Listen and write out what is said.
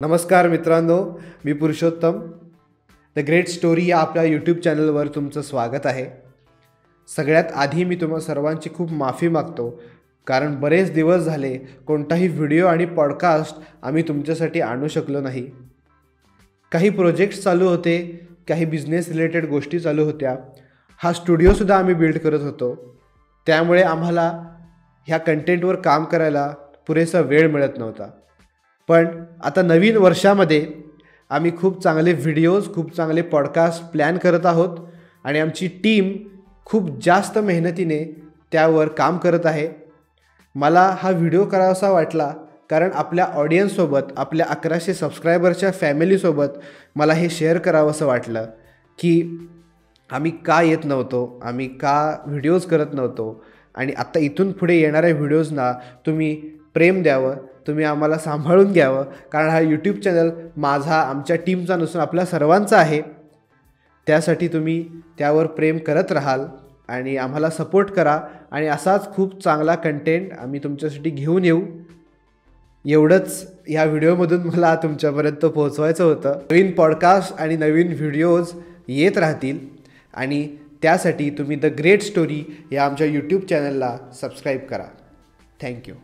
नमस्कार मित्रांनो, मी Purushottam. The great story या आपल्या यूट्यूब चॅनलवर तुमचं स्वागत आहे. सगळ्यात आधी मी तुम्हा सर्वांची खूप माफी मागतो, कारण बरेच दिवस झाले कोणताही व्हिडिओ आणि पॉडकास्ट आम्ही तुमच्यासाठी आणू शकलो नाही. काही प्रोजेक्ट्स चालू होते, काही बिझनेस रिलेटेड गोष्टी चालू होत्या. हा स्टुडिओसुद्धा आम्ही बिल्ड करत होतो, त्यामुळे आम्हाला ह्या कंटेंटवर काम करायला पुरेसा वेळ मिळत नव्हता. पण आता नवीन वर्षामध्ये आम्ही खूप चांगले व्हिडिओज, खूप चांगले पॉडकास्ट प्लॅन करत आहोत आणि आमची टीम खूप जास्त मेहनतीने त्यावर काम करत आहे. मला हा व्हिडिओ करावासा वाटला कारण आपल्या ऑडियन्ससोबत, आपल्या 1100 सबस्क्रायबरच्या फॅमिलीसोबत मला हे शेअर करावंसं वाटलं की आम्ही का येत नव्हतो, आम्ही का व्हिडिओज करत नव्हतो आणि आत्ता इथून पुढे येणाऱ्या व्हिडिओजना तुम्ही प्रेम द्यावं, तुम्ही आम्हाला सांभाळून घ्यावं. कारण हा यूट्यूब चॅनल माझा, आमच्या टीमचा नसून आपल्या सर्वांचा आहे. त्यासाठी तुम्ही त्यावर प्रेम करत राहाल आणि आम्हाला सपोर्ट करा आणि असाच खूप चांगला कंटेंट आम्ही तुमच्यासाठी घेऊन येऊ. एवढंच या व्हिडिओमधून मला तुमच्यापर्यंत पोहोचवायचं होतं. नवीन पॉडकास्ट आणि नवीन व्हिडिओज येत राहतील आणि त्यासाठी तुम्ही द ग्रेट स्टोरी या आमच्या यूट्यूब चॅनलला सबस्क्राईब करा. थँक्यू.